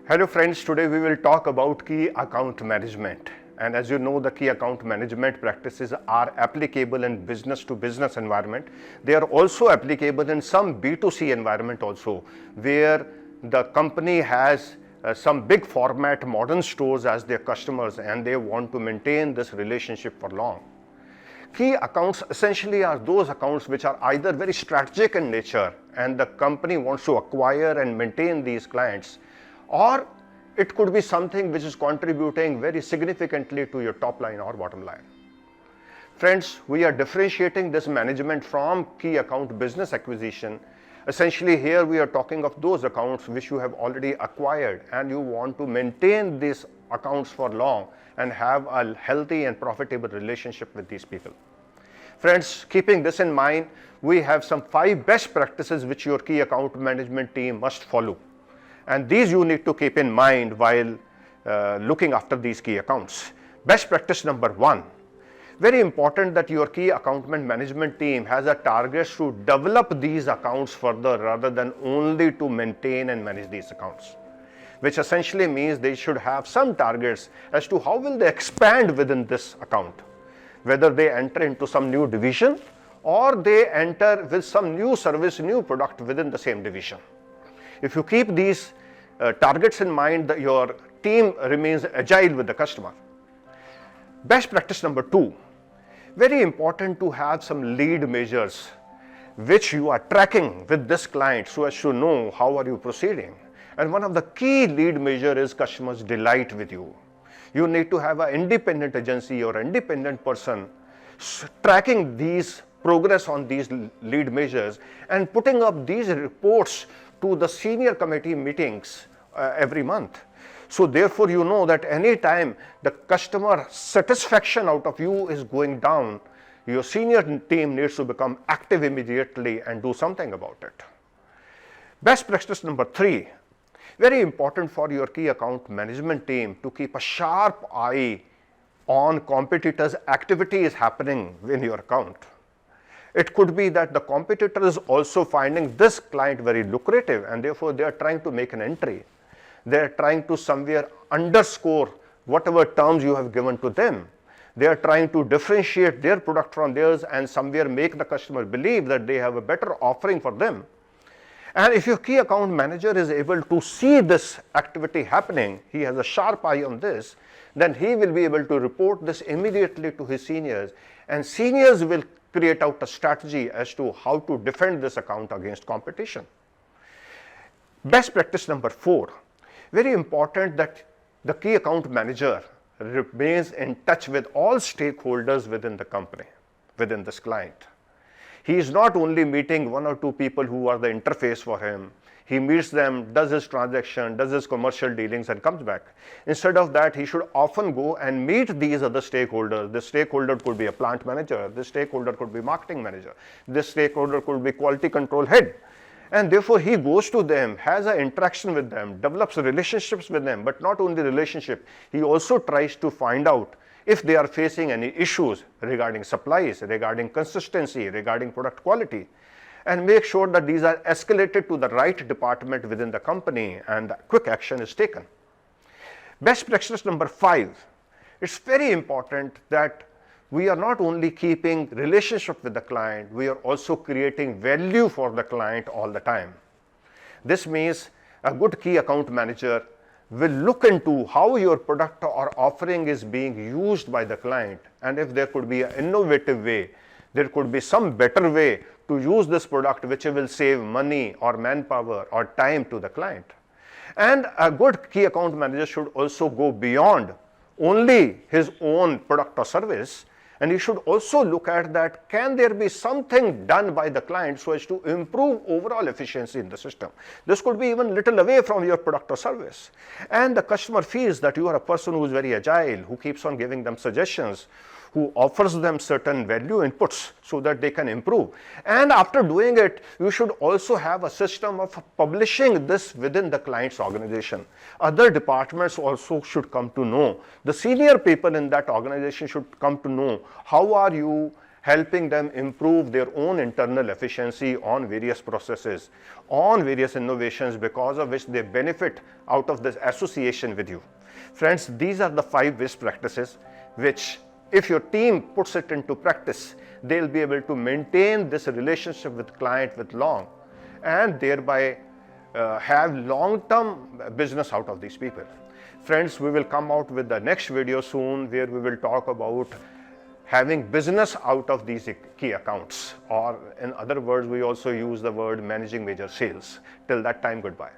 Hello friends, today we will talk about key account management. And as you know, the key account management practices are applicable in business to business environment. They are also applicable in some B2C environment also, where the company has some big format modern stores as their customers and they want to maintain this relationship for long. Key accounts essentially are those accounts which are either very strategic in nature and the company wants to acquire and maintain these clients, or it could be something which is contributing very significantly to your top line or bottom line. Friends, we are differentiating this management from key account business acquisition. Essentially here we are talking of those accounts which you have already acquired and you want to maintain these accounts for long and have a healthy and profitable relationship with these people. Friends, keeping this in mind, we have some 5 best practices which your key account management team must follow. And these you need to keep in mind while looking after these key accounts. Best practice number 1. Very important that your key account management team has a target to develop these accounts further rather than only to maintain and manage these accounts. Which essentially means they should have some targets as to how will they expand within this account. Whether they enter into some new division or they enter with some new service, new product within the same division. If you keep these targets in mind, your team remains agile with the customer. Best practice number 2, very important to have some lead measures which you are tracking with this client so as to know how are you proceeding. And one of the key lead measure is customers' delight with you. You need to have an independent agency or independent person tracking these progress on these lead measures and putting up these reports to the senior committee meetings every month. So therefore you know that any time the customer satisfaction out of you is going down, your senior team needs to become active immediately and do something about it. Best practice number 3, very important for your key account management team to keep a sharp eye on competitors' activities happening in your account. It could be that the competitor is also finding this client very lucrative and therefore they are trying to make an entry. They are trying to somewhere underscore whatever terms you have given to them. They are trying to differentiate their product from theirs and somewhere make the customer believe that they have a better offering for them. And if your key account manager is able to see this activity happening, he has a sharp eye on this, then he will be able to report this immediately to his seniors, and seniors will create out a strategy as to how to defend this account against competition. Best practice number 4, very important that the key account manager remains in touch with all stakeholders within the company, within this client. He is not only meeting 1 or 2 people who are the interface for him. He meets them, does his transaction, does his commercial dealings and comes back. Instead of that, he should often go and meet these other stakeholders. This stakeholder could be a plant manager, this stakeholder could be marketing manager, this stakeholder could be quality control head. And therefore he goes to them, has an interaction with them, develops relationships with them, but not only relationship, he also tries to find out if they are facing any issues regarding supplies, regarding consistency, regarding product quality, and make sure that these are escalated to the right department within the company and quick action is taken. Best practice number 5, it's very important that we are not only keeping relationship with the client, we are also creating value for the client all the time. This means a good key account manager will look into how your product or offering is being used by the client, and if there could be an innovative way, there could be some better way to use this product which will save money or manpower or time to the client. And a good key account manager should also go beyond only his own product or service, and he should also look at that, can there be something done by the client so as to improve overall efficiency in the system. This could be even little away from your product or service. And the customer feels that you are a person who is very agile, who keeps on giving them suggestions, who offers them certain value inputs so that they can improve. And after doing it, you should also have a system of publishing this within the client's organization. Other departments also should come to know. The senior people in that organization should come to know how are you helping them improve their own internal efficiency on various processes, on various innovations, because of which they benefit out of this association with you. Friends, these are the 5 best practices which, if your team puts it into practice, they'll be able to maintain this relationship with client with long, and thereby have long-term business out of these people. Friends, we will come out with the next video soon, where we will talk about having business out of these key accounts, or in other words, we also use the word managing major sales. Till that time, goodbye.